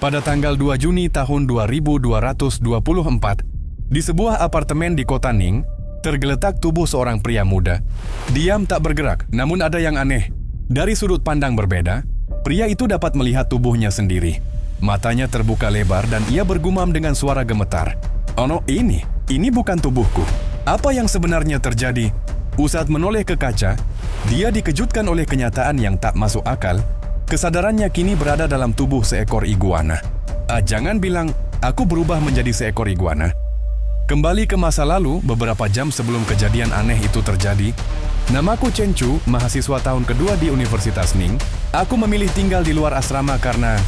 Pada tanggal 2 Juni tahun 2224, di sebuah apartemen di kota Ning, tergeletak tubuh seorang pria muda. Diam tak bergerak, namun ada yang aneh. Dari sudut pandang berbeda, pria itu dapat melihat tubuhnya sendiri. Matanya terbuka lebar dan ia bergumam dengan suara gemetar. "Oh no, ini bukan tubuhku. Apa yang sebenarnya terjadi?" Saat menoleh ke kaca, dia dikejutkan oleh kenyataan yang tak masuk akal. Kesadarannya kini berada dalam tubuh seekor iguana. Jangan bilang aku berubah menjadi seekor iguana. Kembali ke masa lalu, beberapa jam sebelum kejadian aneh itu terjadi. Namaku Chen Chu, mahasiswa tahun kedua di Universitas Ning. Aku memilih tinggal di luar asrama karena,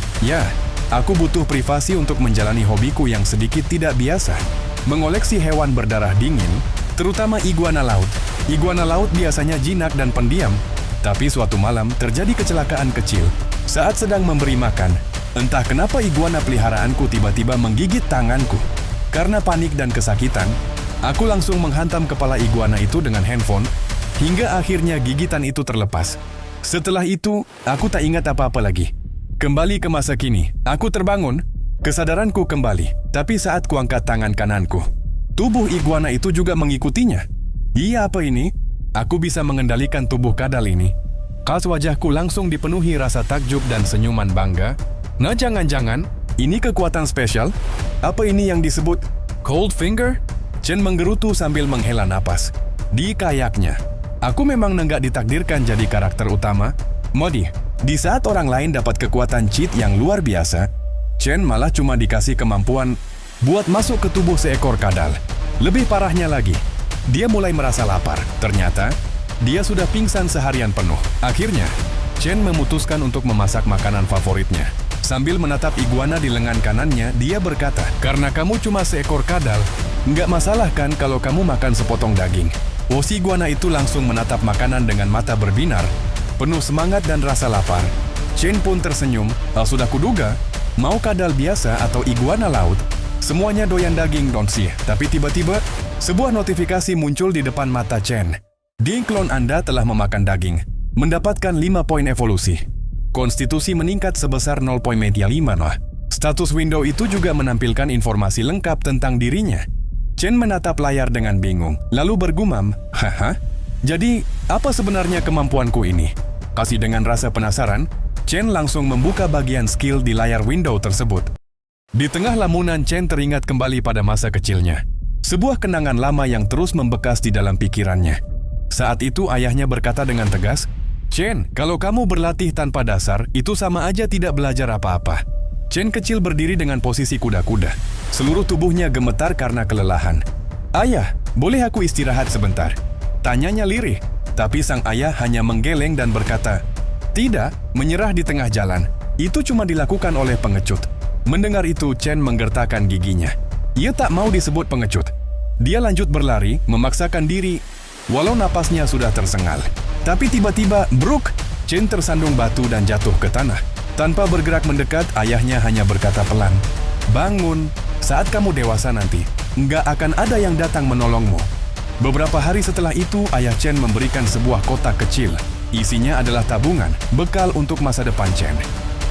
aku butuh privasi untuk menjalani hobiku yang sedikit tidak biasa. Mengoleksi hewan berdarah dingin, terutama iguana laut. Iguana laut biasanya jinak dan pendiam, tapi suatu malam terjadi kecelakaan kecil. Saat sedang memberi makan, entah kenapa iguana peliharaanku tiba-tiba menggigit tanganku. Karena panik dan kesakitan, aku langsung menghantam kepala iguana itu dengan handphone, hingga akhirnya gigitan itu terlepas. Setelah itu, aku tak ingat apa-apa lagi. Kembali ke masa kini, aku terbangun, kesadaranku kembali, tapi saat kuangkat tangan kananku, tubuh iguana itu juga mengikutinya. Iya, apa ini? Aku bisa mengendalikan tubuh kadal ini. Khas wajahku langsung dipenuhi rasa takjub dan senyuman bangga. Nah, jangan-jangan ini kekuatan spesial? Apa ini yang disebut cold finger? Chen menggerutu sambil menghela napas. Di kayaknya, aku memang nenggak ditakdirkan jadi karakter utama. Modi, di saat orang lain dapat kekuatan cheat yang luar biasa, Chen malah cuma dikasih kemampuan buat masuk ke tubuh seekor kadal. Lebih parahnya lagi, dia mulai merasa lapar. Ternyata, dia sudah pingsan seharian penuh. Akhirnya, Chen memutuskan untuk memasak makanan favoritnya. Sambil menatap iguana di lengan kanannya, dia berkata, "Karena kamu cuma seekor kadal, nggak masalah kan kalau kamu makan sepotong daging?" Si iguana itu langsung menatap makanan dengan mata berbinar, penuh semangat dan rasa lapar. Chen pun tersenyum. Sudah kuduga, mau kadal biasa atau iguana laut, semuanya doyan daging, don't see. Tapi tiba-tiba, sebuah notifikasi muncul di depan mata Chen. Klon Anda telah memakan daging, mendapatkan 5 poin evolusi. Konstitusi meningkat sebesar 0,5. Status window itu juga menampilkan informasi lengkap tentang dirinya. Chen menatap layar dengan bingung, lalu bergumam, "Haha, jadi apa sebenarnya kemampuanku ini?" Kasih dengan rasa penasaran, Chen langsung membuka bagian skill di layar window tersebut. Di tengah lamunan, Chen teringat kembali pada masa kecilnya. Sebuah kenangan lama yang terus membekas di dalam pikirannya. Saat itu ayahnya berkata dengan tegas, "Chen, kalau kamu berlatih tanpa dasar, itu sama aja tidak belajar apa-apa." Chen kecil berdiri dengan posisi kuda-kuda. Seluruh tubuhnya gemetar karena kelelahan. "Ayah, boleh aku istirahat sebentar?" Tanyanya lirih, tapi sang ayah hanya menggeleng dan berkata, "Tidak, menyerah di tengah jalan. Itu cuma dilakukan oleh pengecut." Mendengar itu, Chen menggertakkan giginya. Ia tak mau disebut pengecut. Dia lanjut berlari, memaksakan diri, walau napasnya sudah tersengal. Tapi tiba-tiba, bruk! Chen tersandung batu dan jatuh ke tanah. Tanpa bergerak mendekat, ayahnya hanya berkata pelan, "Bangun, saat kamu dewasa nanti, nggak akan ada yang datang menolongmu." Beberapa hari setelah itu, ayah Chen memberikan sebuah kotak kecil. Isinya adalah tabungan, bekal untuk masa depan Chen.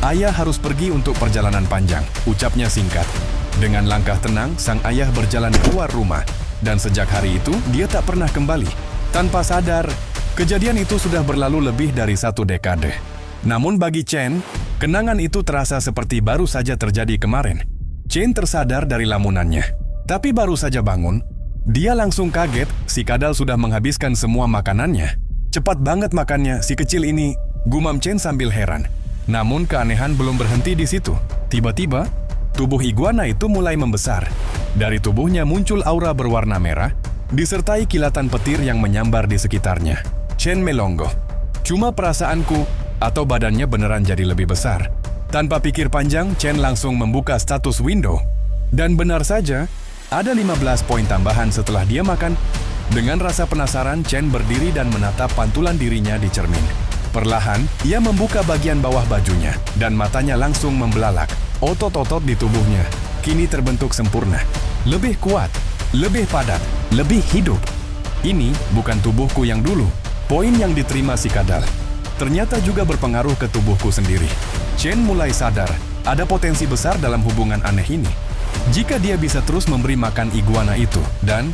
"Ayah harus pergi untuk perjalanan panjang," ucapnya singkat. Dengan langkah tenang, sang ayah berjalan keluar rumah. Dan sejak hari itu, dia tak pernah kembali. Tanpa sadar, kejadian itu sudah berlalu lebih dari 1 dekade. Namun bagi Chen, kenangan itu terasa seperti baru saja terjadi kemarin. Chen tersadar dari lamunannya. Tapi baru saja bangun, dia langsung kaget si kadal sudah menghabiskan semua makanannya. "Cepat banget makannya, si kecil ini," gumam Chen sambil heran. Namun keanehan belum berhenti di situ. Tiba-tiba, tubuh iguana itu mulai membesar. Dari tubuhnya muncul aura berwarna merah, disertai kilatan petir yang menyambar di sekitarnya. Chen melongo. "Cuma perasaanku, atau badannya beneran jadi lebih besar?" Tanpa pikir panjang, Chen langsung membuka status window. Dan benar saja, ada 15 poin tambahan setelah dia makan. Dengan rasa penasaran, Chen berdiri dan menatap pantulan dirinya di cermin. Perlahan, ia membuka bagian bawah bajunya, dan matanya langsung membelalak. Otot-otot di tubuhnya kini terbentuk sempurna. Lebih kuat, lebih padat, lebih hidup. Ini bukan tubuhku yang dulu. Poin yang diterima si kadal ternyata juga berpengaruh ke tubuhku sendiri. Chen mulai sadar ada potensi besar dalam hubungan aneh ini. Jika dia bisa terus memberi makan iguana itu dan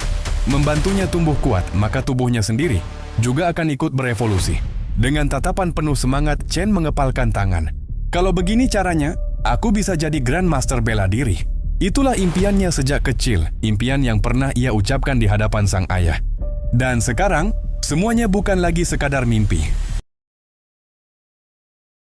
membantunya tumbuh kuat, maka tubuhnya sendiri juga akan ikut berevolusi. Dengan tatapan penuh semangat, Chen mengepalkan tangan. Kalau begini caranya, aku bisa jadi Grandmaster bela diri. Itulah impiannya sejak kecil, impian yang pernah ia ucapkan di hadapan sang ayah. Dan sekarang, semuanya bukan lagi sekadar mimpi.